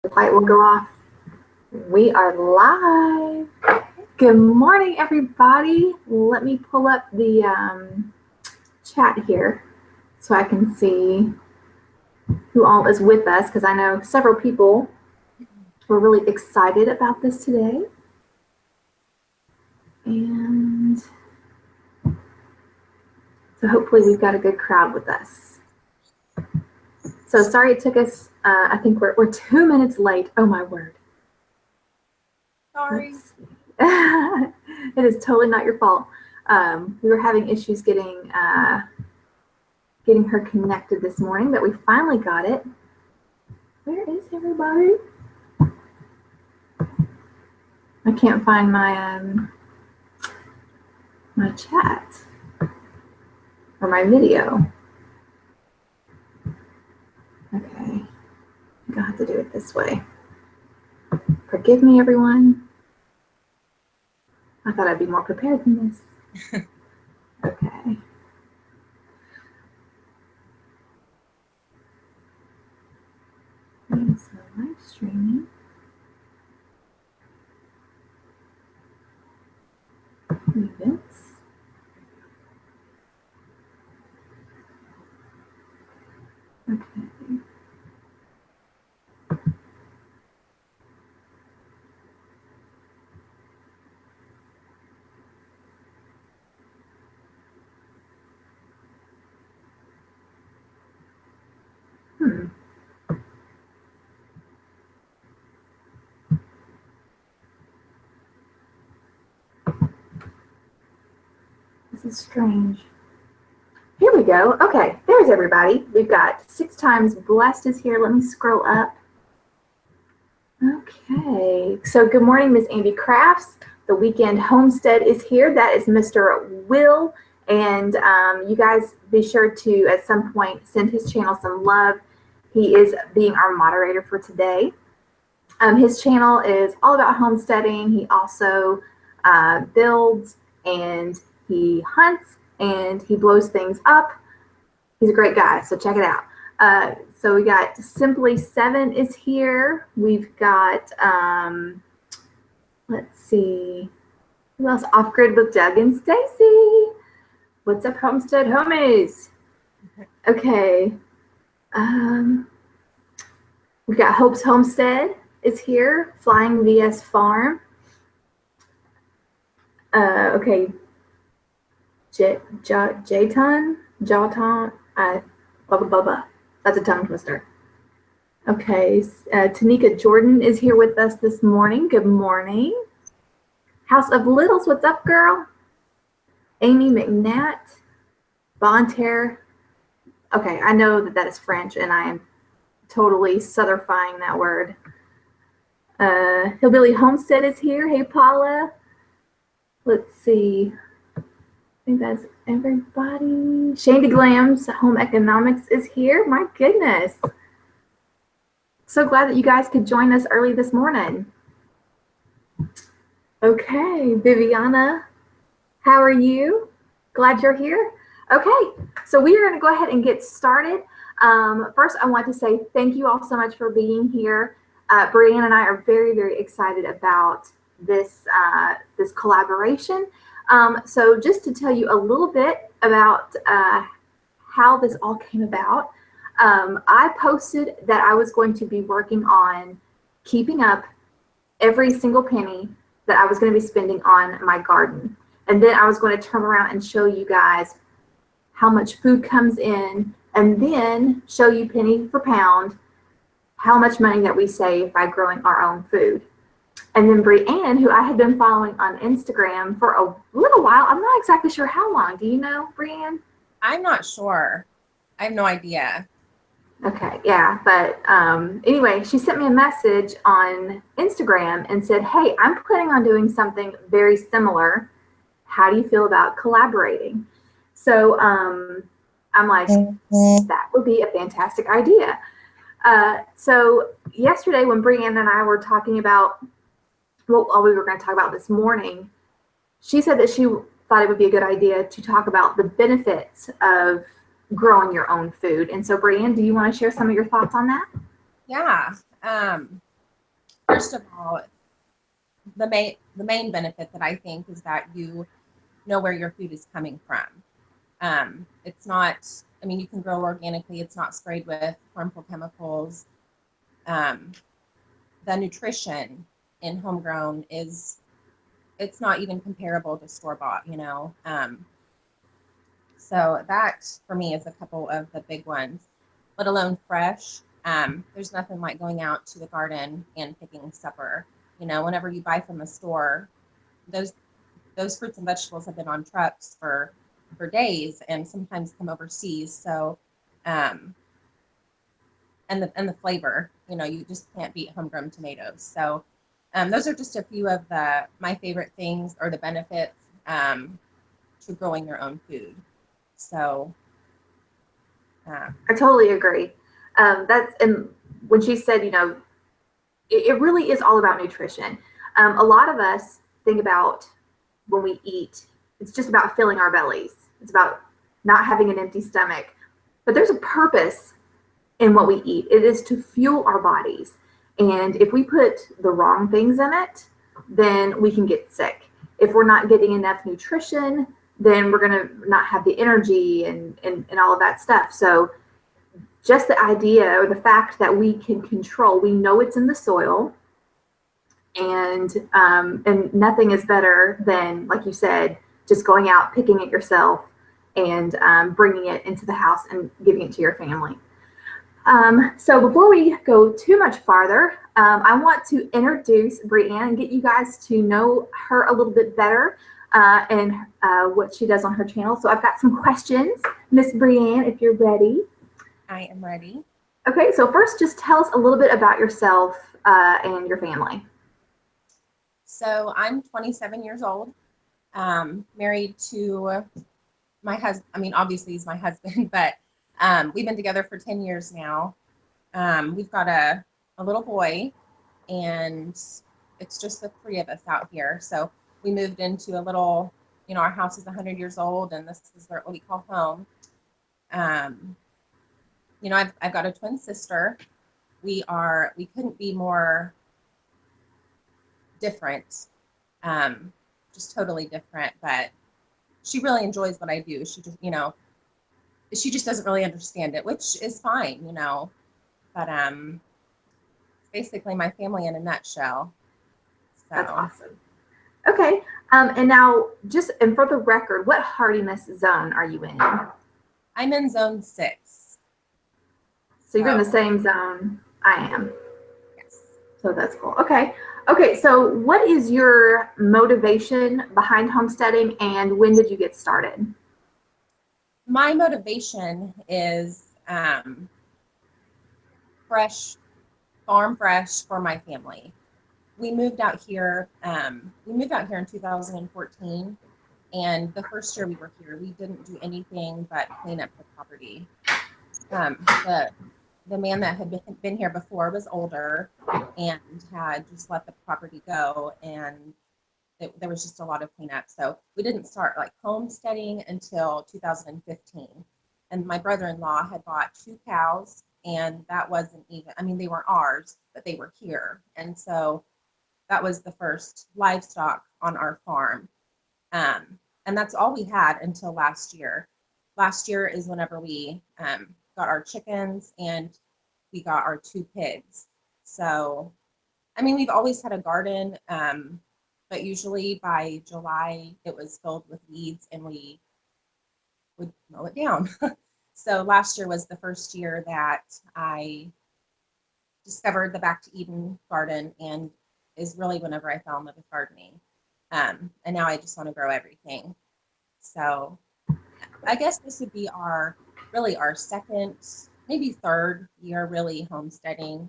The light will go off. We are live. Good morning, everybody. Let me pull up the chat here so I can see who all is with us, because I know several people were really excited about this today. And so hopefully we've got a good crowd with us. So sorry it took us, I think we're 2 minutes late. Oh my word. Sorry. It is totally not your fault. We were having issues getting her connected this morning, but we finally got it. Where is everybody? I can't find my my chat or my video. Okay, I'm gonna have to do it this way. Forgive me, everyone. I thought I'd be more prepared than this. Okay. So live streaming. Events. Okay. This is strange. Here we go. Okay, there's everybody. We've got 6 times blessed is here. Let me scroll up. Okay, so good morning, Miss Andy Crafts. The Weekend Homestead is here. That is Mr. Will. And you guys be sure to, at some point, send his channel some love. He is being our moderator for today. His channel is all about homesteading. He also builds and he hunts and he blows things up. He's a great guy, so check it out. So we got Simply 7 is here. We've got, let's see, who else? Off Grid with Doug and Stacy. What's up, Homestead Homies? Okay. We've got Hope's Homestead is here. Flying VS Farm. Okay. Jawton, blah, blah, blah, blah. That's a tongue twister. Okay, Tanika Jordan is here with us this morning. Good morning. House of Littles, what's up, girl? Amy McNatt, Bonterre. Okay, I know that is French, and I am totally southerfying that word. Hillbilly Homestead is here. Hey, Paula. Let's see. I think that's everybody. Shandy Glam's Home Economics is here. My goodness. So glad that you guys could join us early this morning. Okay, Viviana, how are you? Glad you're here. Okay, so we are going to go ahead and get started. First, I want to say thank you all so much for being here. Brianne and I are very, very excited about this collaboration. So just to tell you a little bit about how this all came about, I posted that I was going to be working on keeping up every single penny that I was going to be spending on my garden. And then I was going to turn around and show you guys how much food comes in, and then show you penny for pound how much money that we save by growing our own food. And then Brianne, who I had been following on Instagram for a little while, I'm not exactly sure how long. Do you know, Brianne? I'm not sure. I have no idea. Okay, yeah, but anyway, she sent me a message on Instagram and said, hey, I'm planning on doing something very similar. How do you feel about collaborating? So I'm like, that would be a fantastic idea. So yesterday when Brianne and I were talking about what we were going to talk about this morning, she said that she thought it would be a good idea to talk about the benefits of growing your own food. And so Brianne, do you want to share some of your thoughts on that? Yeah. first of all, the main benefit that I think is that you know where your food is coming from. It's not, I mean, you can grow organically. It's not sprayed with harmful chemicals. Um, the nutrition in homegrown it's not even comparable to store-bought, you know. So that for me is a couple of the big ones, let alone fresh. There's nothing like going out to the garden and picking supper. You know, whenever you buy from the store, those fruits and vegetables have been on trucks for days and sometimes come overseas. So, um, and the flavor, you know, you just can't beat homegrown tomatoes. So, those are just a few of my favorite things or the benefits to growing your own food. So, I totally agree. And when she said, you know, it really is all about nutrition. A lot of us think about when we eat, it's just about filling our bellies. It's about not having an empty stomach. But there's a purpose in what we eat. It is to fuel our bodies. And if we put the wrong things in it, then we can get sick. If we're not getting enough nutrition, then we're going to not have the energy and all of that stuff. So just the idea or the fact that we can control, we know it's in the soil, and nothing is better than, like you said, just going out, picking it yourself, and bringing it into the house and giving it to your family. So before we go too much farther, I want to introduce Brianne and get you guys to know her a little bit better and what she does on her channel. So I've got some questions. Miss Brianne, if you're ready. I am ready. Okay, so first just tell us a little bit about yourself and your family. So I'm 27 years old, married to my husband. I mean, obviously he's my husband, but we've been together for 10 years now. We've got a little boy, and it's just the three of us out here. So we moved into a little, you know, our house is 100 years old, and this is what we call home. You know, I've got a twin sister. We couldn't be more different, just totally different, but she really enjoys what I do. She just, you know, she just doesn't really understand it, which is fine, you know, but basically my family in a nutshell. So. That's awesome. Okay, and now and for the record, what hardiness zone are you in? I'm in zone 6. So you're in the same zone I am. Yes. So that's cool. Okay. Okay, so what is your motivation behind homesteading, and when did you get started? My motivation is farm fresh for my family. We moved out here. We moved out here in 2014, and the first year we were here, we didn't do anything but clean up the property. The man that had been here before was older and had just let the property go, and there was just a lot of cleanup. So we didn't start like homesteading until 2015. And my brother-in-law had bought 2 cows, and that wasn't even, I mean, they weren't ours, but they were here. And so that was the first livestock on our farm. And that's all we had until last year. Last year is whenever we got our chickens and we got our 2 pigs. So, I mean, we've always had a garden, but usually by July it was filled with weeds and we would mow it down. So last year was the first year that I discovered the Back to Eden garden, and is really whenever I fell in love with gardening. And now I just want to grow everything. So I guess this would be our second, maybe third year really homesteading.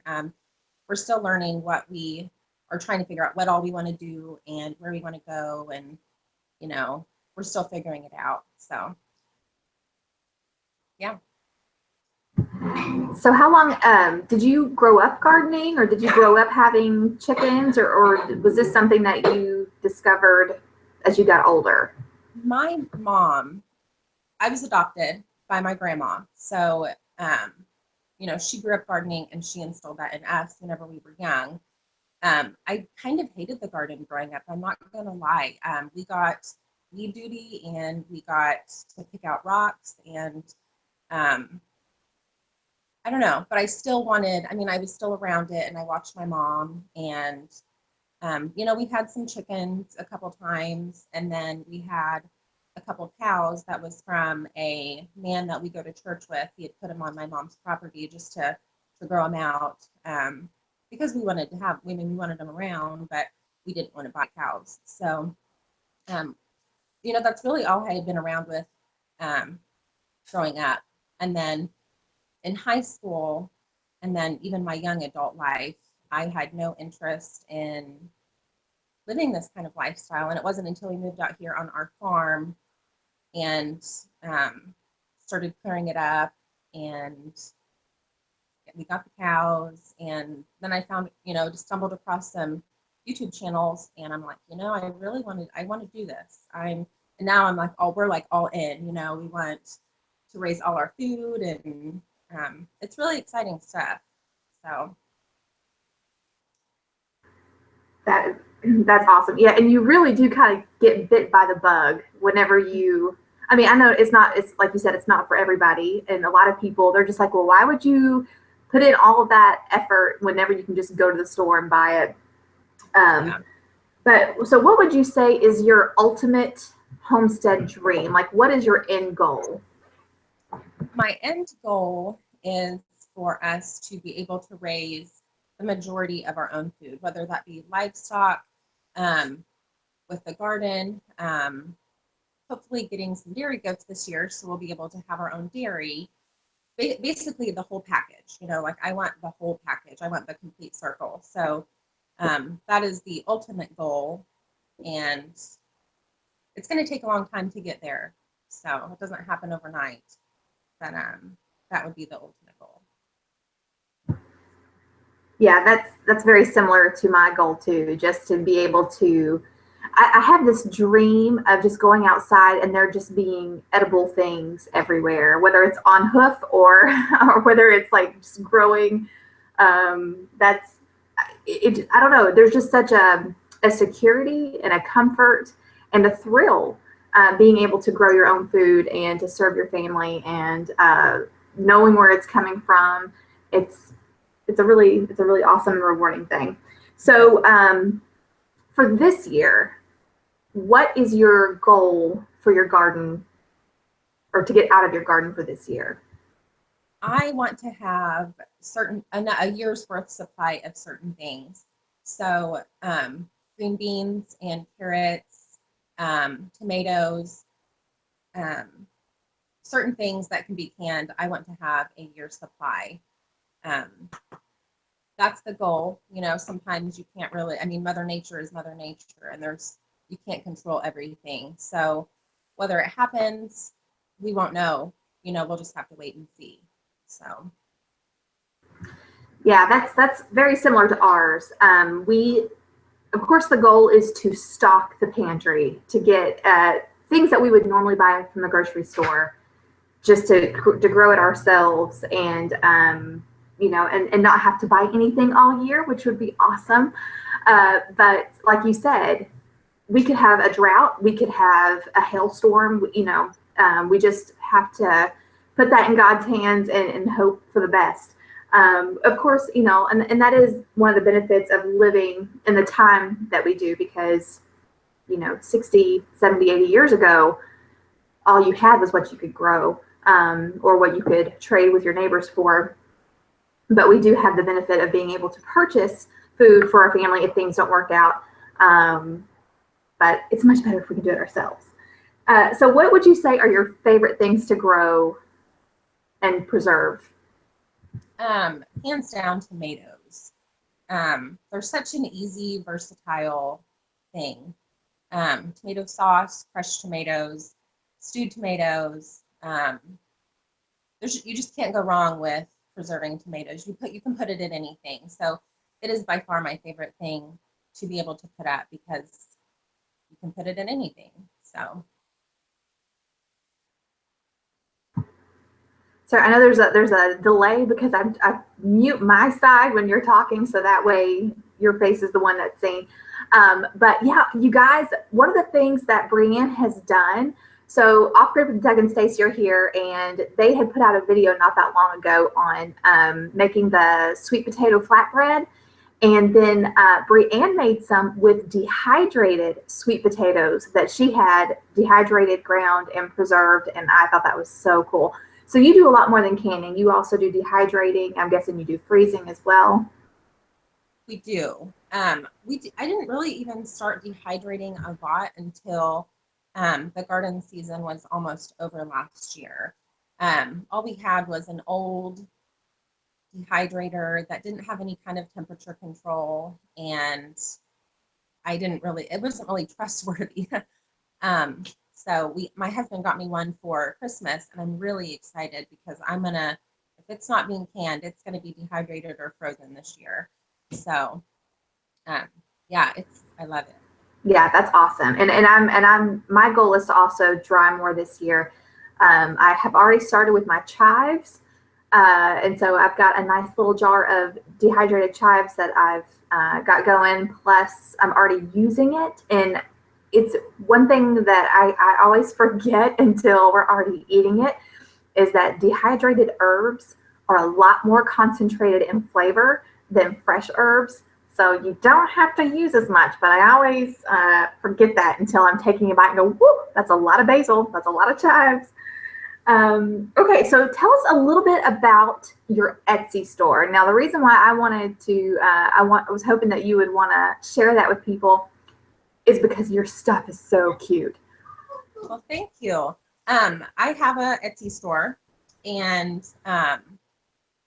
We're still learning what we are trying to figure out, what all we want to do and where we want to go. And, you know, we're still figuring it out. So, yeah. So how long did you grow up gardening, or did you grow up having chickens, or was this something that you discovered as you got older? My mom, I was adopted by my grandma. So, you know, she grew up gardening and she instilled that in us whenever we were young. I kind of hated the garden growing up. I'm not going to lie. We got weed duty and we got to pick out rocks and I don't know, but I still wanted, I mean, I was still around it and I watched my mom and, we had some chickens a couple times and then we had a couple cows that was from a man that we go to church with. He had put them on my mom's property just to grow them out because we wanted to have, we wanted them around, but we didn't want to buy cows. So, that's really all I had been around with growing up. And then in high school and then even my young adult life, I had no interest in living this kind of lifestyle. And it wasn't until we moved out here on our farm and started clearing it up and we got the cows. And then I found, just stumbled across some YouTube channels and I'm like, I want to do this. And now I'm like, we're like all in, we want to raise all our food and it's really exciting stuff. So that's awesome. Yeah, and you really do kind of get bit by the bug whenever you. I mean, I know it's like you said, it's not for everybody, and a lot of people they're just like, well, why would you put in all of that effort whenever you can just go to the store and buy it? yeah. But so, what would you say is your ultimate homestead dream? Like, what is your end goal? My end goal is for us to be able to raise the majority of our own food, whether that be livestock, with the garden, hopefully getting some dairy goats this year, so we'll be able to have our own dairy. Basically, the whole package. Like I want the whole package. I want the complete circle. So that is the ultimate goal, and it's going to take a long time to get there. So it doesn't happen overnight. But that would be the ultimate goal. Yeah, that's very similar to my goal too, just to be able to I have this dream of just going outside and there just being edible things everywhere, whether it's on hoof or or whether it's like just growing. That's it. I don't know. There's just such a security and a comfort and a thrill being able to grow your own food and to serve your family and knowing where it's coming from. It's a really awesome and rewarding thing. So for this year, what is your goal for your garden or to get out of your garden for this year? I want to have a year's worth supply of certain things. So green beans and carrots, tomatoes, certain things that can be canned. I want to have a year's supply. That's the goal. Sometimes you can't really, Mother Nature is Mother Nature and you can't control everything. So whether it happens, we won't know, we'll just have to wait and see. So. Yeah, that's very similar to ours. Of course, the goal is to stock the pantry to get things that we would normally buy from the grocery store, just to grow it ourselves and and not have to buy anything all year, which would be awesome. But like you said, we could have a drought, we could have a hailstorm. We just have to put that in God's hands and hope for the best. Of course, and that is one of the benefits of living in the time that we do, because 60, 70, 80 years ago, all you had was what you could grow, or what you could trade with your neighbors for. But we do have the benefit of being able to purchase food for our family if things don't work out. But it's much better if we can do it ourselves. So what would you say are your favorite things to grow and preserve? Hands down, tomatoes. They're such an easy, versatile thing. Tomato sauce, crushed tomatoes, stewed tomatoes. You just can't go wrong with preserving tomatoes. You can put it in anything. So it is by far my favorite thing to be able to put up, because you can put it in anything. So. So I know there's a delay because I mute my side when you're talking, so that way your face is the one that's seen. But yeah, you guys, one of the things that Brienne has done, so Off Grid with Doug and Stacey are here, and they had put out a video not that long ago on making the sweet potato flatbread. And then Brienne made some with dehydrated sweet potatoes that she had dehydrated, ground, and preserved. And I thought that was so cool. So you do a lot more than canning. You also do dehydrating. I'm guessing you do freezing as well. We do. I didn't really even start dehydrating a lot until the garden season was almost over last year. All we had was an old dehydrator that didn't have any kind of temperature control, and it wasn't really trustworthy. So my husband got me one for Christmas, and I'm really excited because if it's not being canned, it's gonna be dehydrated or frozen this year. So, yeah, I love it. Yeah, that's awesome. My goal is to also dry more this year. I have already started with my chives. And so I've got a nice little jar of dehydrated chives that I've got going. Plus, I'm already using it. And it's one thing that I always forget until we're already eating it is that dehydrated herbs are a lot more concentrated in flavor than fresh herbs. So you don't have to use as much, but I always forget that until I'm taking a bite and go, whoo, that's a lot of basil. That's a lot of chives. Okay, so tell us a little bit about your Etsy store. Now, the reason why I wanted to, I was hoping that you would want to share that with people is because your stuff is so cute. Well, thank you. I have a Etsy store, and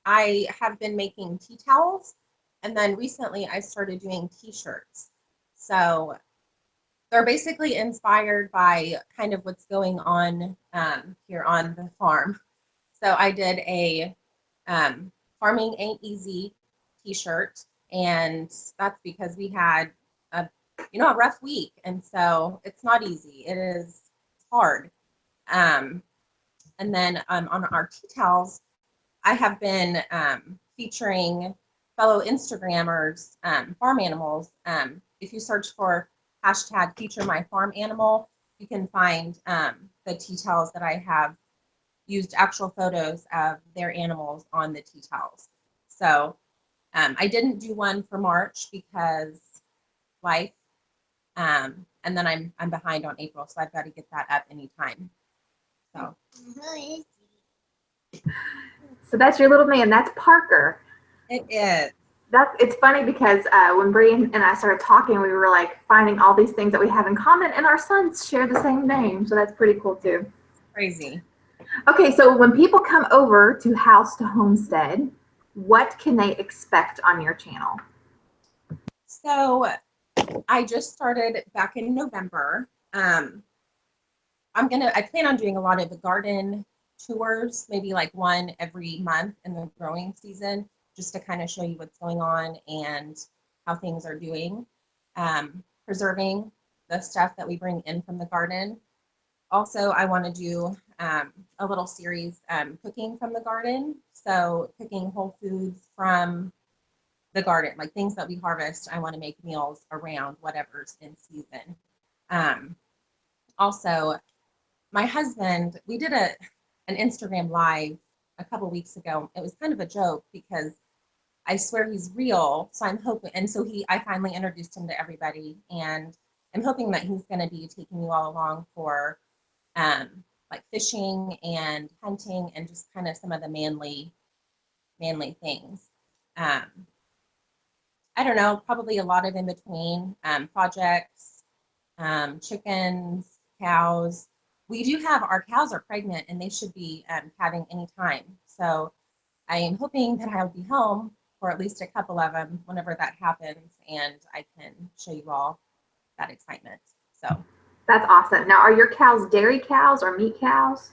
I have been making tea towels, and then recently I started doing t-shirts. So they're basically inspired by kind of what's going on here on the farm. So I did a Farming Ain't Easy t-shirt, and that's because we had a rough week, and so it's not easy. It's hard. And then on our tea towels, I have been featuring fellow Instagrammers, farm animals. If you search for hashtag feature my farm animal, you can find the tea towels that I have used actual photos of their animals on the tea towels. So I didn't do one for March because life, and then I'm behind on April, so I've got to get that up anytime. So that's your little man. That's Parker. It is. It's funny because when Bree and I started talking, we were like finding all these things that we have in common, and our sons share the same name, so that's pretty cool too. Crazy. Okay, so when people come over to House to Homestead, what can they expect on your channel? So I just started back in November. I plan on doing a lot of the garden tours, maybe like one every month in the growing season, just to kind of show you what's going on and how things are doing. Preserving the stuff that we bring in from the garden. Also, I want to do a little series cooking from the garden. So cooking whole foods from the garden, like things that we harvest. I want to make meals around whatever's in season. Also, my husband, we did an Instagram live a couple weeks ago. It was kind of a joke because I swear he's real. So I'm hoping, and so I finally introduced him to everybody, and I'm hoping that he's going to be taking you all along for like fishing and hunting and just kind of some of the manly things. I don't know, probably a lot of in between projects, chickens, cows. We do have, our cows are pregnant and they should be calving anytime. So I am hoping that I'll be home for at least a couple of them whenever that happens, and I can show you all that excitement. So that's awesome. Now, are your cows dairy cows or meat cows?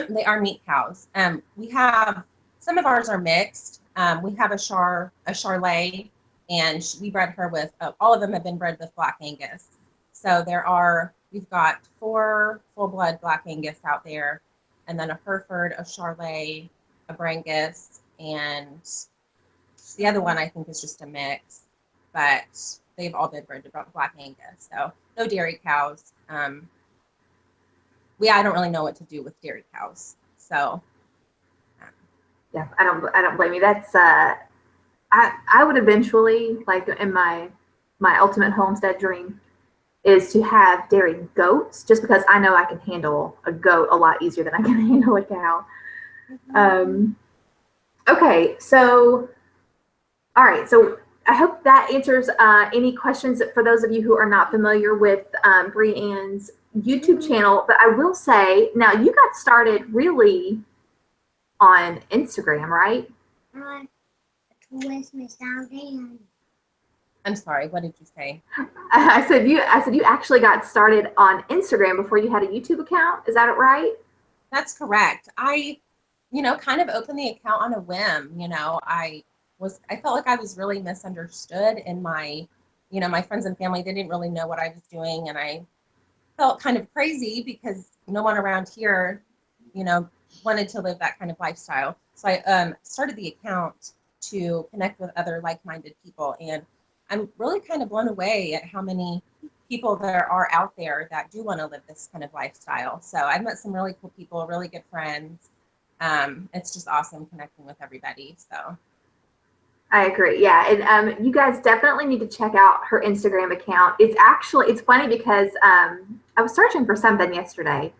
They are meat cows. We have, some of ours are mixed. We have a Charolais, and we bred her with, all of them have been bred with Black Angus. So we've got 4 full-blood Black Angus out there, and then a Hereford, a Charolais, a Brangus, and the other one I think is just a mix. but they've all been bred to Black Angus. So no dairy cows. I don't really know what to do with dairy cows. So yeah, I don't blame you. That's I would eventually, like in my ultimate homestead dream is to have dairy goats, just because I know I can handle a goat a lot easier than I can handle a cow. Okay, so all right, so I hope that answers any questions for those of you who are not familiar with Brianne's YouTube channel. But I will say, now you got started really on Instagram, right? I'm sorry, what did you say? I said you actually got started on Instagram before you had a YouTube account. Is that right? That's correct. I kind of opened the account on a whim. I felt like I was really misunderstood in my friends and family. They didn't really know what I was doing, and I felt kind of crazy because no one around here, wanted to live that kind of lifestyle. So I started the account to connect with other like-minded people, and I'm really kind of blown away at how many people there are out there that do want to live this kind of lifestyle. So I've met some really cool people, really good friends. It's just awesome connecting with everybody. So I agree. Yeah. And you guys definitely need to check out her Instagram account. It's funny because I was searching for something yesterday.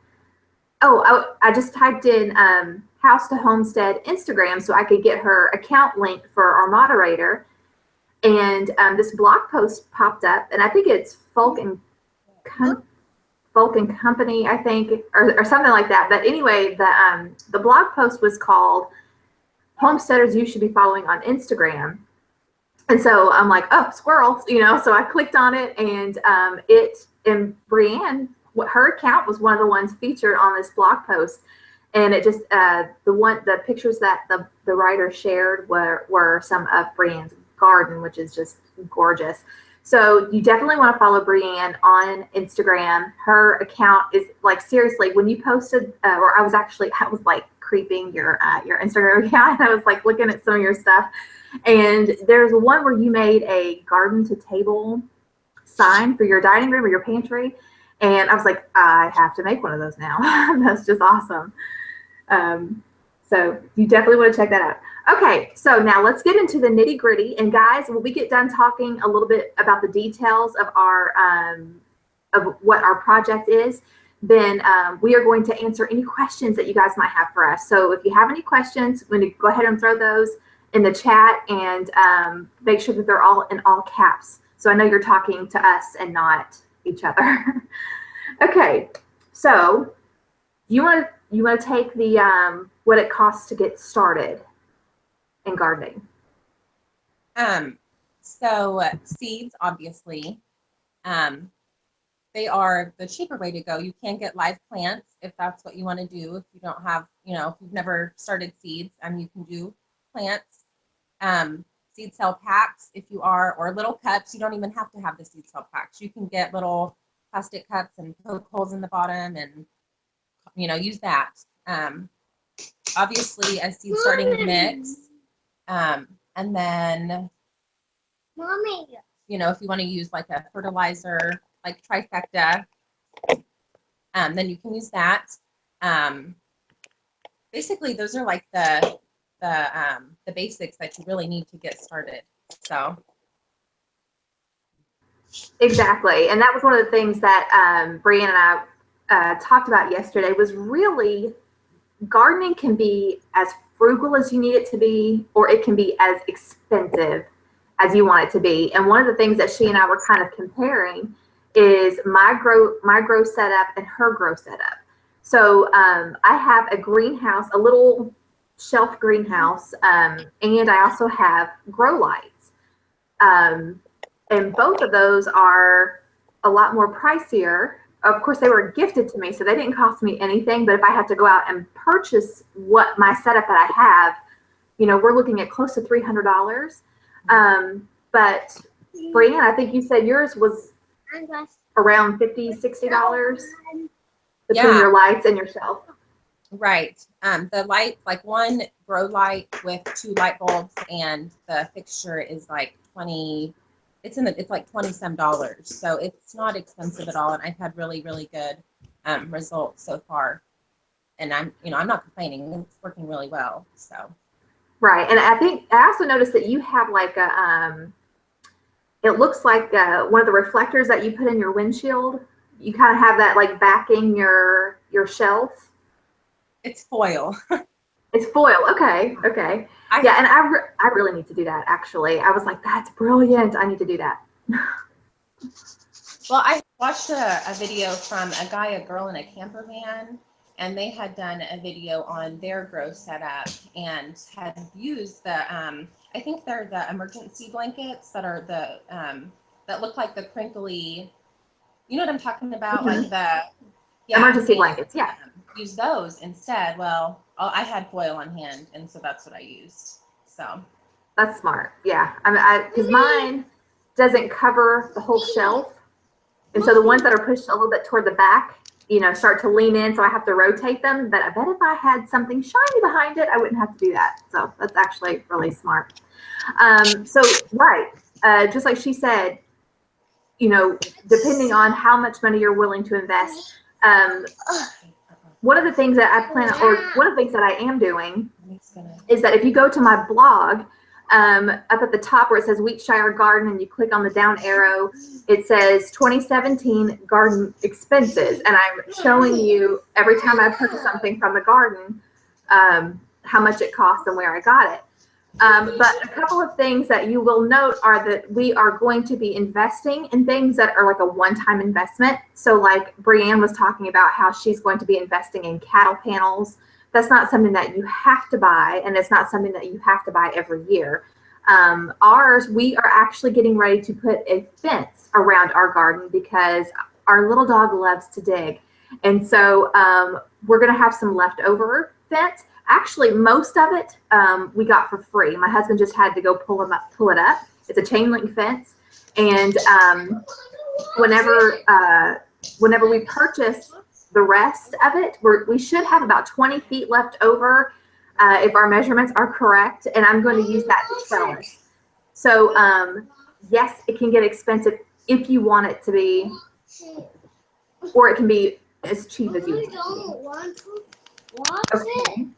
I just typed in House to Homestead Instagram so I could get her account link for our moderator. And this blog post popped up, and I think it's Folk and Company, I think, or something like that. But anyway, the blog post was called Homesteaders You Should Be Following on Instagram. And so I'm like, oh, squirrel, so I clicked on it, and Brianne, her account was one of the ones featured on this blog post. And it just, the pictures that the writer shared were some of Brianne's garden, which is just gorgeous. So you definitely want to follow Brianne on Instagram. Her account is like, seriously, when you posted, or I was like creeping your Instagram account, and I was like looking at some of your stuff. And there's one where you made a garden to table sign for your dining room or your pantry. And I was like, I have to make one of those now. That's just awesome. So you definitely want to check that out. Okay, so now let's get into the nitty gritty. And guys, when we get done talking a little bit about the details of of what our project is, then we are going to answer any questions that you guys might have for us. So if you have any questions, we're going to go ahead and throw those in the chat, and make sure that they're all in all caps. So I know you're talking to us and not each other. Okay, so you want to take the what it costs to get started in gardening. So seeds, obviously, they are the cheaper way to go. You can get live plants if that's what you want to do. If you don't have, if you've never started seeds, you can do plants. Seed cell packs, if you are, or little cups. You don't even have to have the seed cell packs. You can get little plastic cups and poke holes in the bottom, and use that. Obviously, a seed starting mix. And then, if you want to use like a fertilizer, like trifecta, then you can use that. Basically, those are like the basics that you really need to get started. So. Exactly. And that was one of the things that Brianne and I talked about yesterday, was really gardening can be as frugal as you need it to be, or it can be as expensive as you want it to be. And one of the things that she and I were kind of comparing is my grow setup and her grow setup. So I have a greenhouse, a little shelf greenhouse, and I also have grow lights. And both of those are a lot more pricier. Of course, they were gifted to me, so they didn't cost me anything. But if I had to go out and purchase what my setup that I have, we're looking at close to $300. But Brianne, I think you said yours was around $50, $60 between your lights and your shelf. Right. The light, like one grow light with 2 light bulbs, and the fixture is like it's like $20 some. So it's not expensive at all. And I've had really, really good results so far. And I'm not complaining. It's working really well. So. Right. And I think I also noticed that you have like a, it looks like one of the reflectors that you put in your windshield. You kind of have that like backing your shelf. It's foil. It's foil. Okay. Okay. Yeah. And I really need to do that. Actually, I was like, that's brilliant. I need to do that. Well, I watched a video from a guy, a girl in a camper van, and they had done a video on their grow setup and had used the, I think they're the emergency blankets that are the, that look like the crinkly, you know what I'm talking about? Mm-hmm. Like the emergency blankets. Yeah. Use those instead. Well, I had foil on hand, and so that's what I used. So. That's smart. Yeah. Because mine doesn't cover the whole shelf. And so the ones that are pushed a little bit toward the back, start to lean in. So I have to rotate them. But I bet if I had something shiny behind it, I wouldn't have to do that. So that's actually really smart. Right. Just like she said, depending on how much money you're willing to invest, one of the things that I plan, or one of the things that I am doing is that if you go to my blog, up at the top where it says Wheatshire Garden and you click on the down arrow, it says 2017 garden expenses. And I'm showing you every time I purchase something from the garden, how much it costs and where I got it. But a couple of things that you will note are that we are going to be investing in things that are like a one-time investment. So like Brianne was talking about how she's going to be investing in cattle panels. That's not something that you have to buy, and it's not something that you have to buy every year. Ours, we are actually getting ready to put a fence around our garden because our little dog loves to dig. And so we're going to have some leftover fence. Actually, most of it we got for free. My husband just had to go pull it up. It's a chain link fence. And whenever we purchase the rest of it, we should have about 20 feet left over if our measurements are correct. And I'm going to use that to trellis. So yes, it can get expensive if you want it to be, or it can be as cheap as you want it to be.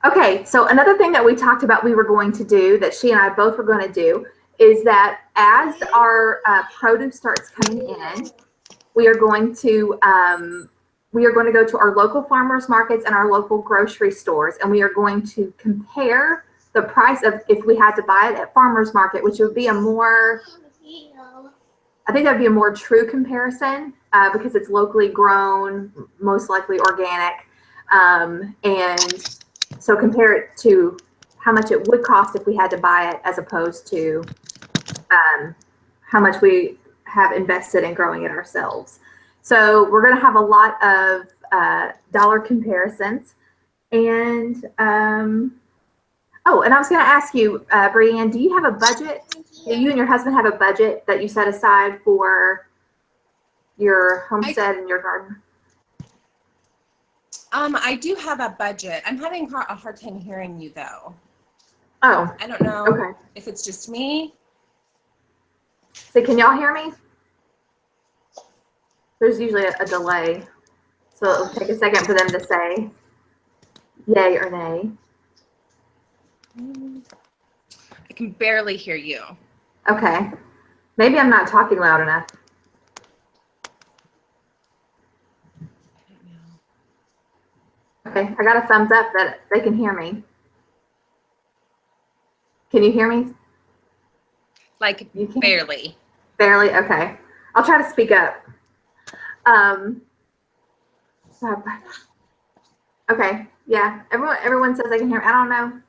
Okay, so another thing that we talked about we were going to do, that she and I both were going to do, is that as our produce starts coming in, we are going to go to our local farmers markets and our local grocery stores, and we are going to compare the price of if we had to buy it at farmers market, which would be I think that would be a more true comparison because it's locally grown, most likely organic, and so compare it to how much it would cost if we had to buy it as opposed to how much we have invested in growing it ourselves. So we're going to have a lot of dollar comparisons. And, and I was going to ask you, Brianne, do you have a budget? Do you and your husband have a budget that you set aside for your homestead and your garden? I do have a budget. I'm having a hard time hearing you, though. Oh. I don't know if it's just me. So can y'all hear me? There's usually a delay. So it'll take a second for them to say yay or nay. I can barely hear you. Okay. Maybe I'm not talking loud enough. Okay, I got a thumbs up that they can hear me. Can you hear me? Like barely. Barely? Okay. I'll try to speak up. Okay, yeah. Everyone says they can hear me. I don't know.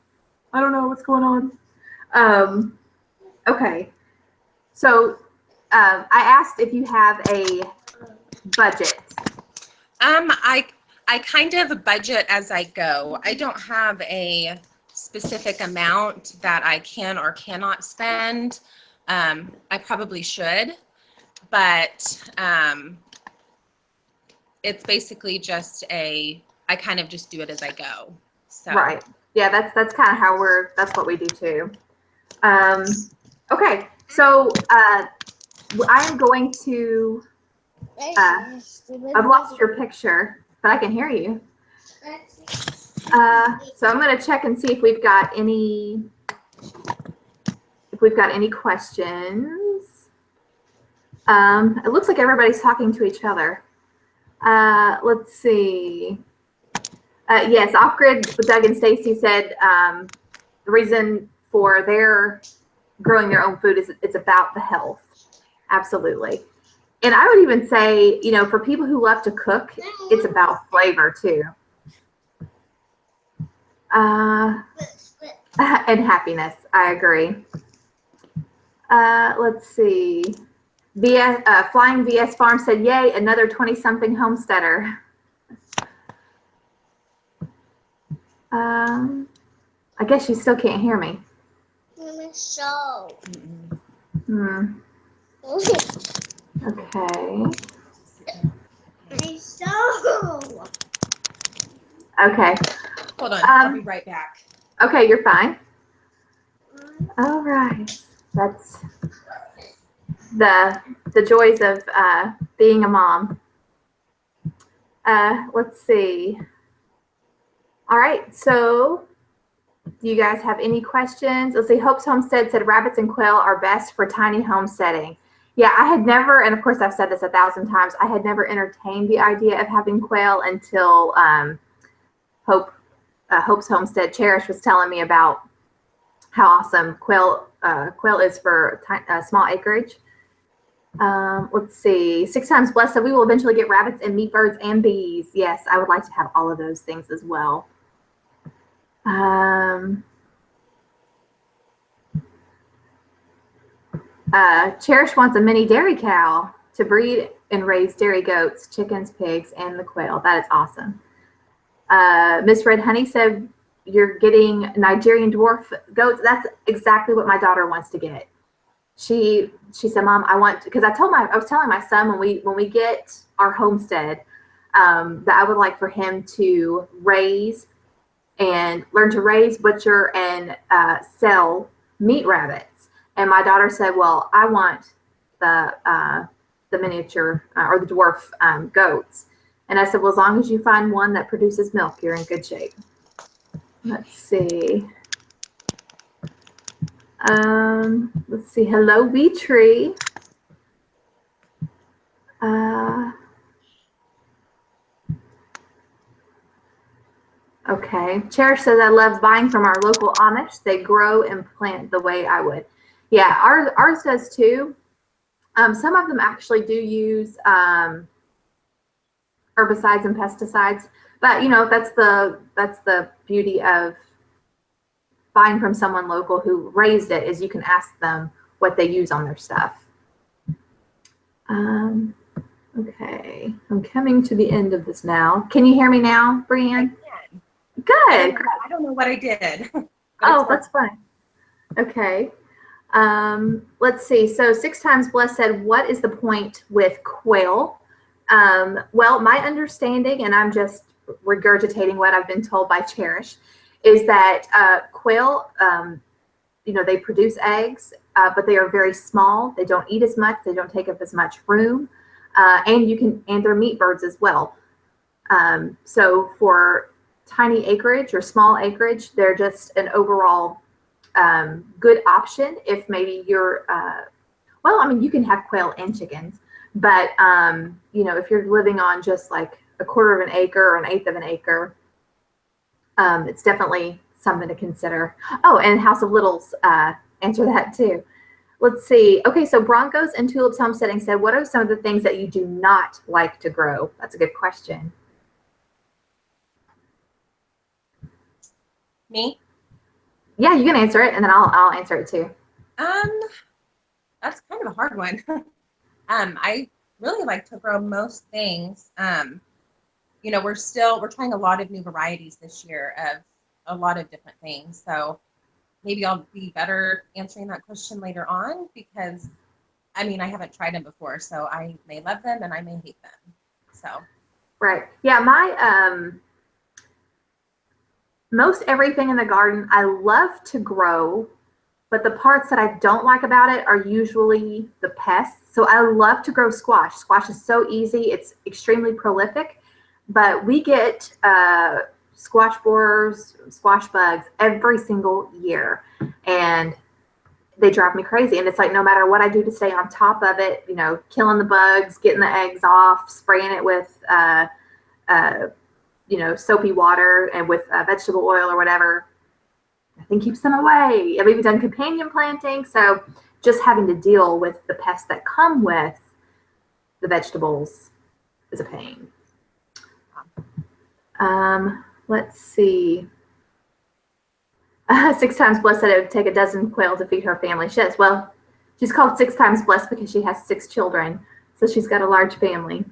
I don't know what's going on. Okay. So I asked if you have a budget. I kind of budget as I go. I don't have a specific amount that I can or cannot spend. I probably should, but it's basically just I kind of just do it as I go. So. Right. Yeah, that's kind of how that's what we do too. Okay. So I am going to, I've lost your picture, but I can hear you. So I'm going to check and see if we've got any questions. It looks like everybody's talking to each other. Let's see. Yes, Off-Grid with Doug and Stacy said the reason for their growing their own food is it's about the health. Absolutely. And I would even say, you know, for people who love to cook, it's about flavor too. And happiness. I agree. Let's see. Flying VS Farm said, yay, another 20-something homesteader. I guess you still can't hear me. Show. Okay. Show. Okay. Hold on, I'll be right back. Okay, you're fine. All right. That's the joys of being a mom. Let's see. All right, so do you guys have any questions? Let's see, Hope's Homestead said rabbits and quail are best for tiny homesteading. Yeah, I had never, and of course I've said this 1,000 times, I had never entertained the idea of having quail until Hope's Homestead Cherish was telling me about how awesome quail is for small acreage. Let's see, 6 Times Blessed said we will eventually get rabbits and meat birds and bees. Yes, I would like to have all of those things as well. Cherish wants a mini dairy cow to breed and raise dairy goats, chickens, pigs, and the quail. That is awesome. Miss Red Honey said you're getting Nigerian dwarf goats. That's exactly what my daughter wants to get. She said, Mom, I want, because I was telling my son when we get our homestead that I would like for him to learn to raise, butcher, and sell meat rabbits. And my daughter said, well, I want the miniature or the dwarf goats. And I said, well, as long as you find one that produces milk, you're in good shape. Let's see. Let's see. Hello, Bee Tree. Okay. Cherish says, I love buying from our local Amish. They grow and plant the way I would. Yeah, ours does too. Some of them actually do use herbicides and pesticides, but you know, that's the beauty of buying from someone local who raised it, is you can ask them what they use on their stuff. Okay, I'm coming to the end of this now. Can you hear me now, Brianne? Good. I don't know what I did. Oh, that's fine. Okay. Let's see. So 6 Times Blessed said, what is the point with quail? Well, my understanding, and I'm just regurgitating what I've been told by Cherish, is that quail, you know, they produce eggs, but they are very small. They don't eat as much. They don't take up as much room. And they're meat birds as well. So for tiny acreage or small acreage, they're just an overall good option if maybe you're, well, I mean, you can have quail and chickens, but, you know, if you're living on just like 1/4 of an acre or 1/8 of an acre, it's definitely something to consider. Oh, and House of Littles answer that too. Let's see. Okay, so Broncos and Tulips Homesteading said, what are some of the things that you do not like to grow? That's a good question. Me? Yeah, you can answer it, and then I'll answer it too. That's kind of a hard one. I really like to grow most things. You know, we're trying a lot of new varieties this year of a lot of different things. So maybe I'll be better answering that question later on, because I mean, I haven't tried them before, so I may love them and I may hate them. So. Right. Yeah, my most everything in the garden I love to grow, But the parts that I don't like about it are usually the pests. So I love to grow squash. Squash is so easy. It's extremely prolific. But we get squash borers, squash bugs every single year. And they drive me crazy. And it's like no matter what I do to stay on top of it, you know, killing the bugs, getting the eggs off, spraying it with, you know, soapy water and with vegetable oil or whatever, nothing keeps them away. And we've done companion planting. So just having to deal with the pests that come with the vegetables is a pain. Let's see. 6 times blessed said it would take a dozen quail to feed her family. She says, well, she's called 6 times blessed because she has 6 children. So she's got a large family.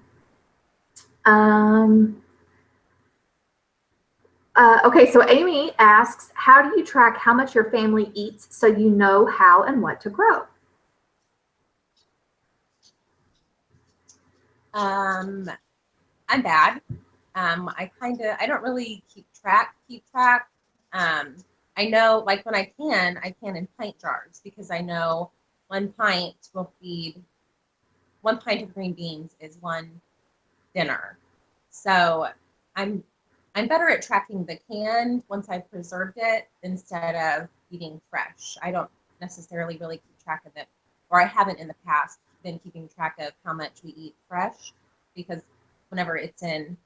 Okay, so Amy asks, how do you track how much your family eats so you know how and what to grow? I'm bad. I don't really keep track. I know, like when I can in pint jars, because I know 1 pint will feed 1 pint of green beans is 1 dinner. So I'm better at tracking the canned once I've preserved it instead of eating fresh. I don't necessarily really keep track of it, or I haven't in the past been keeping track of how much we eat fresh, because whenever it's been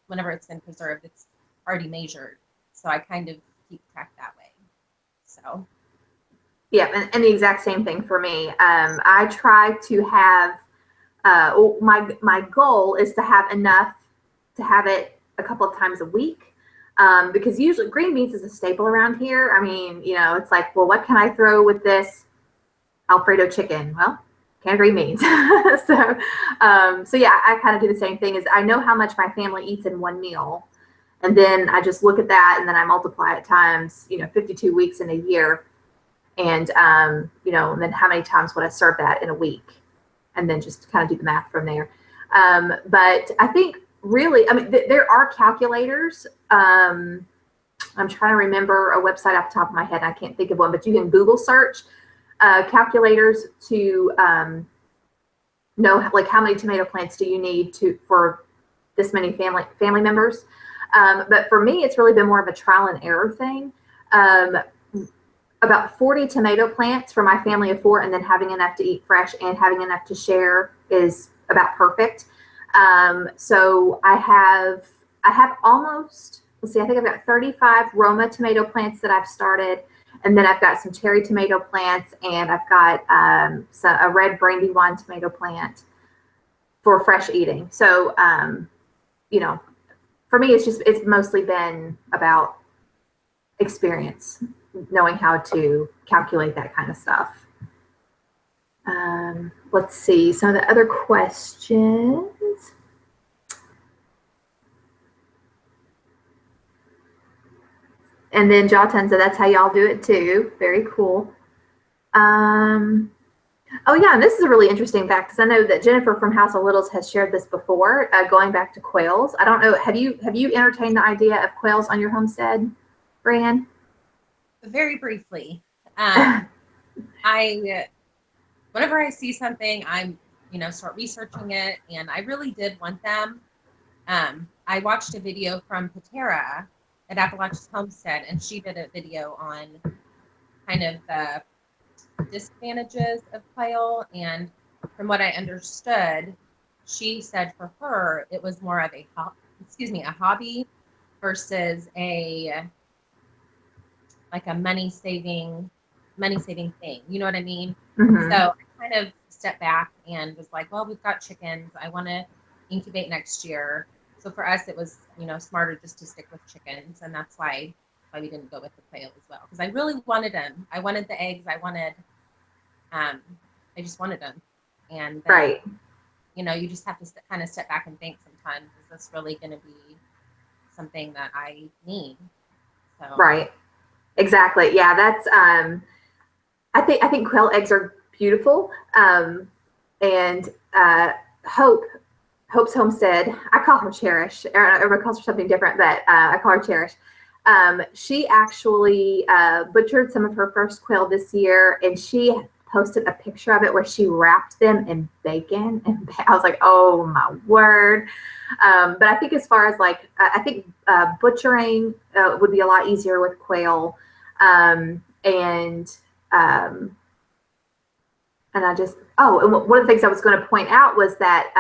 preserved, it's already measured. So I kind of keep track that way. So. Yeah, and the exact same thing for me. I try to have, my goal is to have enough to have it a couple of times a week. Because usually green beans is a staple around here. I mean, you know, it's like, well, what can I throw with this Alfredo chicken? Well, canned green beans. So yeah, I kind of do the same thing. Is I know how much my family eats in 1 meal, and then I just look at that, and then I multiply it times, you know, 52 weeks in a year, and you know, and then how many times would I serve that in a week, and then just kind of do the math from there. But I think really, I mean, there are calculators. I'm trying to remember a website off the top of my head. I can't think of one, but you can Google search calculators to know like how many tomato plants do you need for this many family members. But for me, it's really been more of a trial and error thing. About 40 tomato plants for my family of 4, and then having enough to eat fresh and having enough to share is about perfect. So I have almost, let's see, I think I've got 35 Roma tomato plants that I've started. And then I've got some cherry tomato plants, and I've got a red brandywine tomato plant for fresh eating. So, you know, for me, it's mostly been about experience, knowing how to calculate that kind of stuff. Let's see some of the other questions. And then Jawton said that's how y'all do it too. Very cool. Oh yeah, and this is a really interesting fact, because I know that Jennifer from House of Littles has shared this before, going back to quails. I don't know, have you entertained the idea of quails on your homestead, Brianne? Very briefly. Whenever I see something, I'm, start researching it, and I really did want them. I watched a video from Patera at Appalachia's Homestead, and she did a video on kind of the disadvantages of quail. And from what I understood, she said for her it was more of a hobby versus a money saving thing. You know what I mean? Mm-hmm. So I kind of stepped back and was like, well, we've got chickens. I want to incubate next year. So for us, it was, smarter just to stick with chickens. And that's why we didn't go with the quail as well. Because I really wanted them. I wanted the eggs. I just wanted them. And then, right. You just have to kind of step back and think sometimes, is this really going to be something that I need? So. Right. Exactly. Yeah, that's I think quail eggs are beautiful. And Hope's Homestead, I call her Cherish. Everybody calls her something different, but I call her Cherish. She actually butchered some of her first quail this year, and she posted a picture of it where she wrapped them in bacon. And I was like, oh my word. But I think as far as like, I think butchering would be a lot easier with quail. And I just, and one of the things I was going to point out was that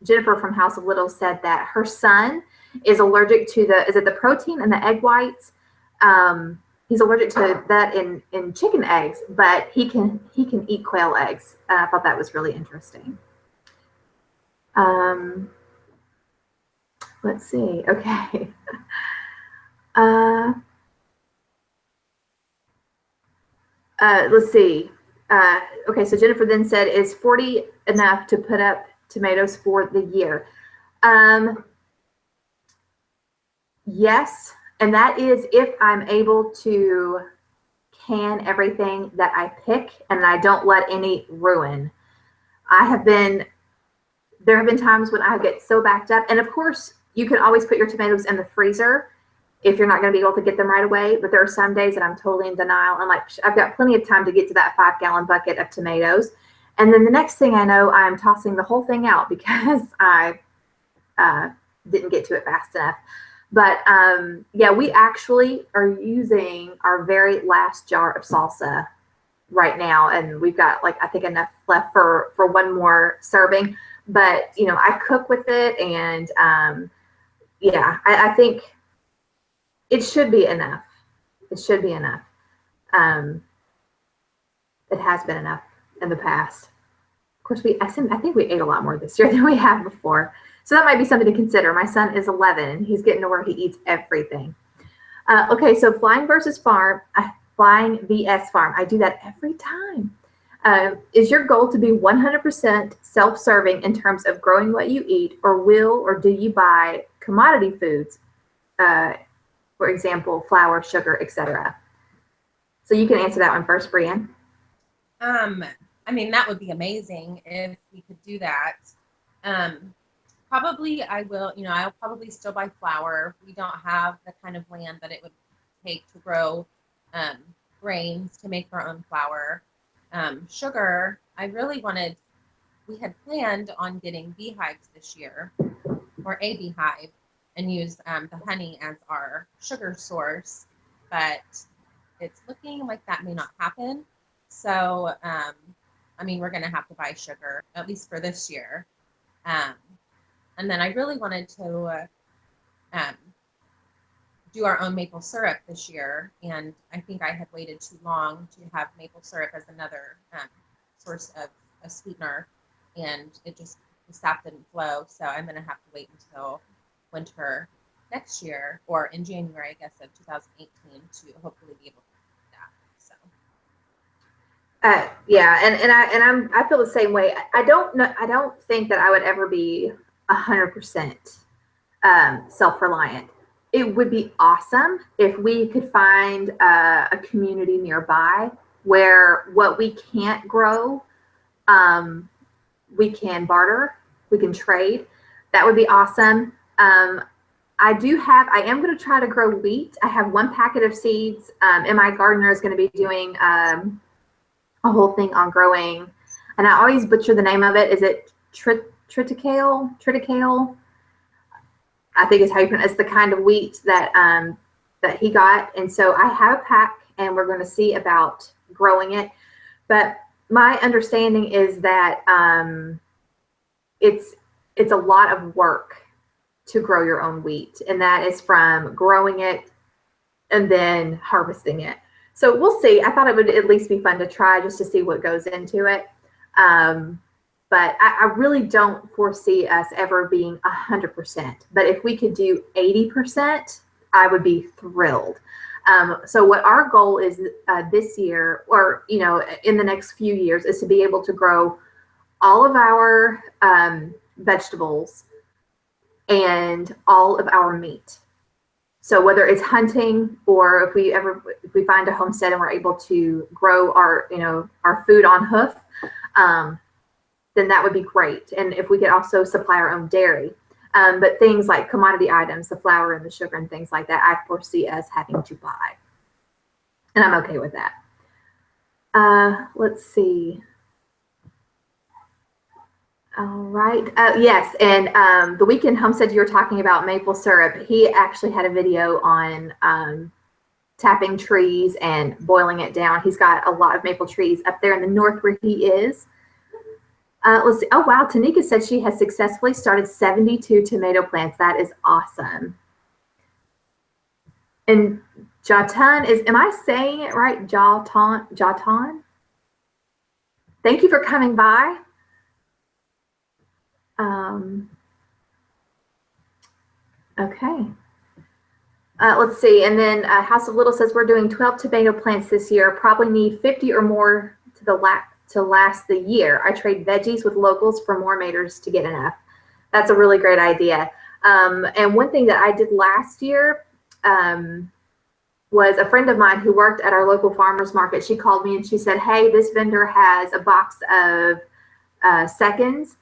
Jennifer from House of Little said that her son is allergic to the protein in the egg whites. He's allergic to that in chicken eggs, but he can eat quail eggs. And I thought that was really interesting. Let's see. Okay. Let's see. Okay, so Jennifer then said, is 40 enough to put up tomatoes for the year? Yes, and that is if I'm able to can everything that I pick and I don't let any ruin. There have been times when I get so backed up, and of course you can always put your tomatoes in the freezer if you're not going to be able to get them right away. But there are some days that I'm totally in denial. I'm like, I've got plenty of time to get to that 5-gallon bucket of tomatoes. And then the next thing I know, I'm tossing the whole thing out because I didn't get to it fast enough. But yeah, we actually are using our very last jar of salsa right now. And we've got like, I think enough left for one more serving. But, you know, I cook with it. And yeah, I think it should be enough. It should be enough. It has been enough in the past. Of course, I think we ate a lot more this year than we have before. So that might be something to consider. My son is 11 and he's getting to where he eats everything. Okay, so flying vs. farm. I do that every time. Is your goal to be 100% self-serving in terms of growing what you eat, or do you buy commodity foods? For example, flour, sugar, etc. So you can answer that one first, Brianne. I mean, that would be amazing if we could do that. Probably I will, I'll probably still buy flour. We don't have the kind of land that it would take to grow grains to make our own flour. Sugar, we had planned on getting beehives this year, or a beehive, and use the honey as our sugar source, but it's looking like that may not happen. So, I mean, we're going to have to buy sugar, at least for this year. And then I really wanted to do our own maple syrup this year. And I think I had waited too long to have maple syrup as another source of a sweetener. And the sap didn't flow. So I'm going to have to wait until winter next year, or in January, I guess, of 2018 to hopefully be able to do that. So. Yeah, and I feel the same way. I don't think that I would ever be 100% self-reliant. It would be awesome if we could find a community nearby where what we can't grow, we can barter, we can trade. That would be awesome. I am going to try to grow wheat. I have one packet of seeds, and my gardener is going to be doing a whole thing on growing, and I always butcher the name of it. Is it triticale? I think is how you pronounce it. It's the kind of wheat that he got. And so I have a pack, and we're going to see about growing it. But my understanding is that it's a lot of work to grow your own wheat, and that is from growing it and then harvesting it. So we'll see. I thought it would at least be fun to try just to see what goes into it. But I really don't foresee us ever being 100%. But if we could do 80%, I would be thrilled. So what our goal is this year, or in the next few years, is to be able to grow all of our vegetables and all of our meat. So whether it's hunting, or if we find a homestead and we're able to grow our food on hoof, then that would be great. And if we could also supply our own dairy. But things like commodity items, the flour and the sugar and things like that, I foresee us having to buy. And I'm okay with that. Let's see. All right. Yes, and the Weekend Homestead you were talking about maple syrup, he actually had a video on tapping trees and boiling it down. He's got a lot of maple trees up there in the north where he is. Let's see. Oh, wow. Tanika said she has successfully started 72 tomato plants. That is awesome. And Jatan is, am I saying it right? Jatan? Thank you for coming by. Okay. Let's see. And then House of Little says we're doing 12 tomato plants this year. Probably need 50 or more to last the year. I trade veggies with locals for more maters to get enough. That's a really great idea. And one thing that I did last year was a friend of mine who worked at our local farmers market. She called me and she said, hey, this vendor has a box of seconds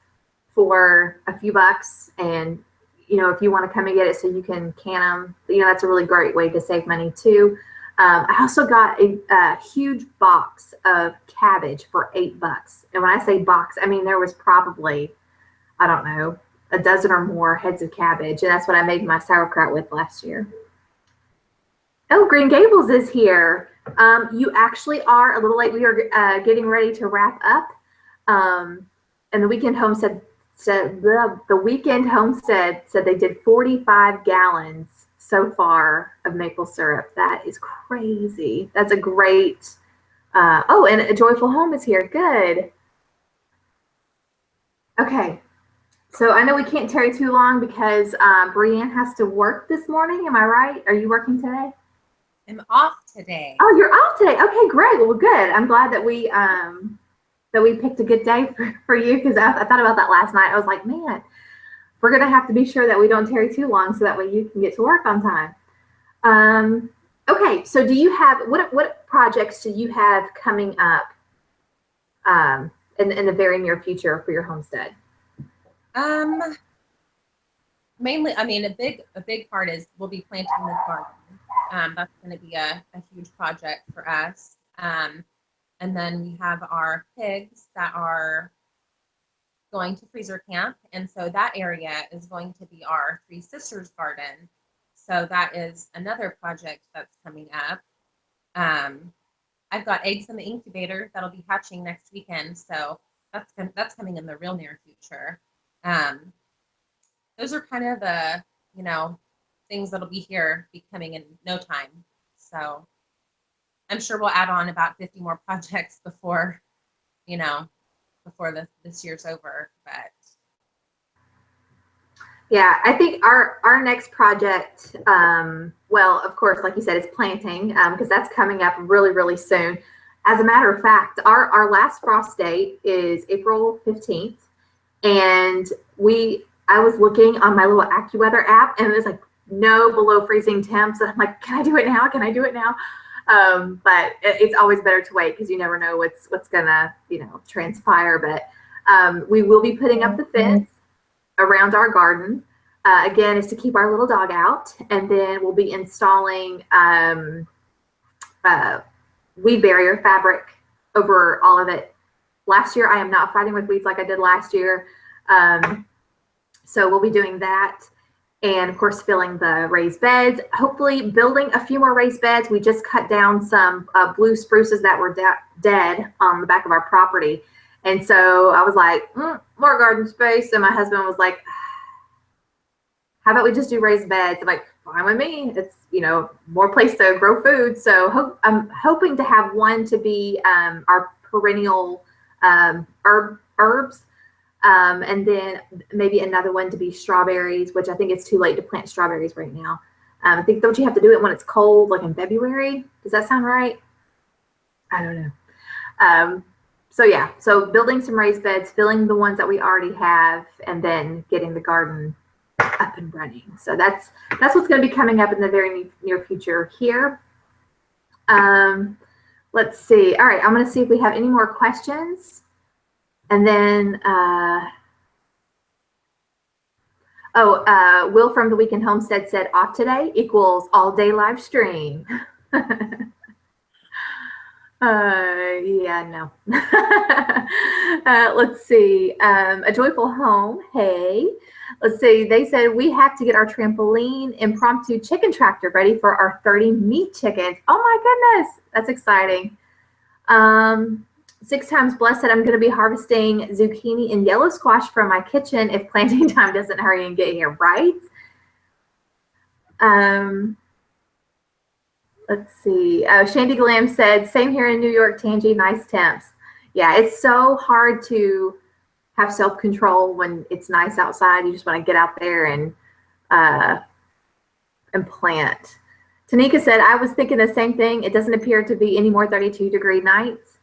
for a few bucks, and if you want to come and get it so you can can them, that's a really great way to save money too. I also got a huge box of cabbage for $8. And when I say box, I mean there was probably, I don't know, a dozen or more heads of cabbage, and that's what I made my sauerkraut with last year. Oh, Green Gables is here. You actually are a little late. We are getting ready to wrap up. And the Weekend Homestead said they did 45 gallons so far of maple syrup. That is crazy. That's a great. Oh, and a Joyful Home is here. Good. Okay. So I know we can't tarry too long because Brianne has to work this morning. Am I right? Are you working today? I'm off today. Oh, you're off today. Okay, great. Well, good. I'm glad that we picked a good day for you, because I thought about that last night. I was like, man, we're going to have to be sure that we don't tarry too long so that way you can get to work on time. Okay, so do you have, what projects do you have coming up in the very near future for your homestead? Mainly, I mean, a big part is we'll be planting this garden. That's going to be a huge project for us. And then we have our pigs that are going to freezer camp. And so that area is going to be our Three Sisters garden. So that is another project that's coming up. I've got eggs in the incubator that'll be hatching next weekend. So that's coming in the real near future. Those are kind of the, things that'll be coming in no time. So I'm sure we'll add on about 50 more projects before this year's over. But yeah, I think our next project, well, of course, like you said, is planting, because that's coming up really, really soon. As a matter of fact, our last frost date is April 15th. And I was looking on my little AccuWeather app, and it was like no below freezing temps. And I'm like, can I do it now? Can I do it now? But it's always better to wait because you never know what's gonna transpire. But we will be putting up the fence around our garden. Again, is to keep our little dog out, and then we'll be installing weed barrier fabric over all of it. Last year, I am not fighting with weeds like I did last year. So we'll be doing that. And of course, filling the raised beds, hopefully building a few more raised beds. We just cut down some blue spruces that were dead on the back of our property. And so I was like, more garden space. And my husband was like, how about we just do raised beds? I'm like, fine with me. It's, more place to grow food. So I'm hoping to have one to be our perennial herbs. And then maybe another one to be strawberries, which I think it's too late to plant strawberries right now. I think, don't you have to do it when it's cold, like in February? Does that sound right? I don't know. So yeah, so building some raised beds, filling the ones that we already have, and then getting the garden up and running. So that's what's going to be coming up in the very near future here. Let's see. All right, I'm going to see if we have any more questions. And then, Will from the Weekend Homestead said off today equals all day live stream. Yeah, no. Let's see. A Joyful Home. Hey, let's see. They said we have to get our trampoline impromptu chicken tractor ready for our 30 meat chickens. Oh my goodness, that's exciting. 6 times blessed said I'm going to be harvesting zucchini and yellow squash from my kitchen if planting time doesn't hurry and get here, right? Let's see. Shandy Glam said, same here in New York, Tangi, nice temps. Yeah, it's so hard to have self-control when it's nice outside. You just want to get out there and plant. Tanika said, I was thinking the same thing. It doesn't appear to be any more 32-degree nights,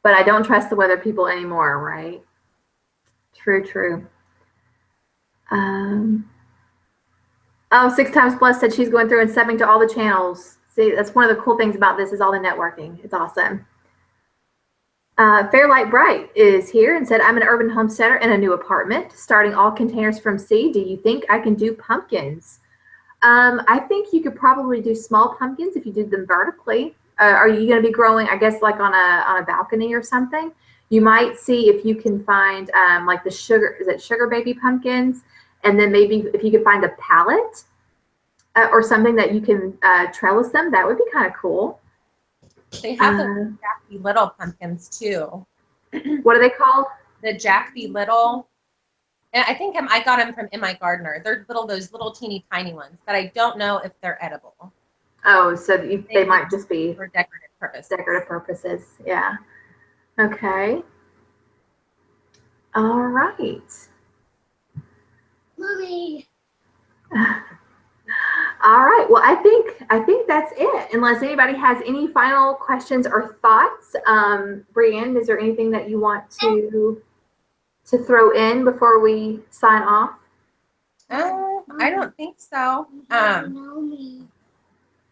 but I don't trust the weather people anymore, right? True, true. Oh, 6 times plus said she's going through and subbing to all the channels. See, that's one of the cool things about this is all the networking. It's awesome. Fairlight Bright is here and said, I'm an urban homesteader in a new apartment, starting all containers from seed. Do you think I can do pumpkins? I think you could probably do small pumpkins if you did them vertically. Are you going to be growing, I guess, like on a balcony or something? You might see if you can find like the sugar baby pumpkins. And then maybe if you could find a pallet or something that you can trellis them, that would be kind of cool. They have the Jack B. Little pumpkins too. What are they called? The Jack B. Little. And I think I got them from M.I. Gardner. They're those little teeny tiny ones, but I don't know if they're edible. Oh, so they might just be for decorative purposes. Decorative purposes, yeah. Okay. All right. Mommy. All right. Well, I think that's it. Unless anybody has any final questions or thoughts, Brianne, is there anything that you want to throw in before we sign off? I don't think so. I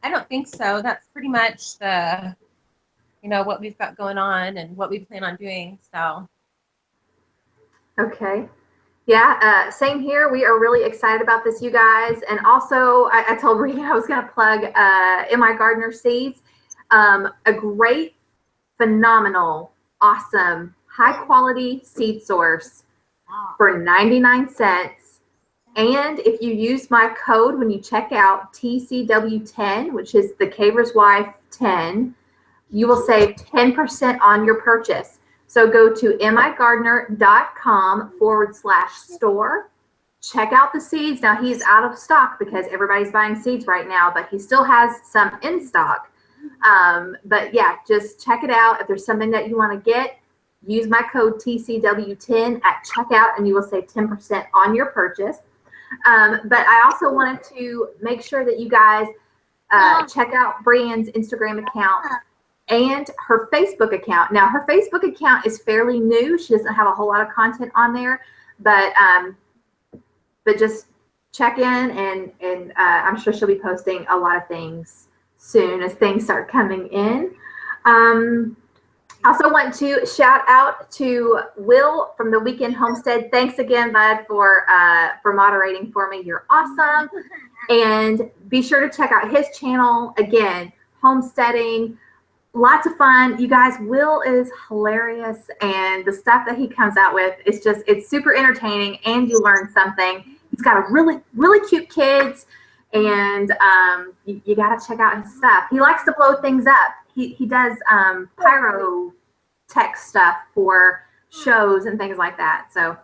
don't think so. That's pretty much what we've got going on and what we plan on doing. So. Okay. Yeah, same here. We are really excited about this, you guys. And also, I told Rita I was going to plug M.I. Gardner Seeds. A great, phenomenal, awesome, high-quality seed source for 99 cents. And if you use my code when you check out, TCW10, which is the Caver's Wife 10, you will save 10% on your purchase. So go to migardner.com/store. Check out the seeds. Now he's out of stock because everybody's buying seeds right now, but he still has some in stock. But yeah, just check it out. If there's something that you want to get, use my code TCW10 at checkout and you will save 10% on your purchase. But I also wanted to make sure that you guys check out Brianne's Instagram account and her Facebook account. Now, her Facebook account is fairly new. She doesn't have a whole lot of content on there, but just check in and I'm sure she'll be posting a lot of things soon as things start coming in. I also want to shout out to Will from the Weekend Homestead. Thanks again, bud, for moderating for me. You're awesome. And be sure to check out his channel. Again, homesteading. Lots of fun. You guys, Will is hilarious, and the stuff that he comes out with is it's super entertaining, and you learn something. He's got a really, really cute kids, and you got to check out his stuff. He likes to blow things up. He does pyrotech stuff for shows and things like that. So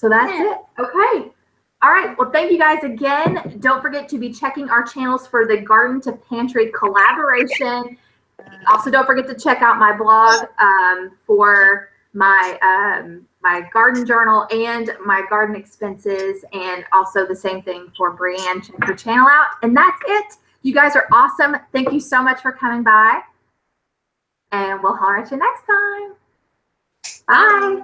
that's it. Okay. All right. Well, thank you guys again. Don't forget to be checking our channels for the Garden to Pantry collaboration. Also, don't forget to check out my blog for my my garden journal and my garden expenses, and also the same thing for Brianne. Check her channel out. And that's it. You guys are awesome. Thank you so much for coming by. And we'll holler at you next time. Bye.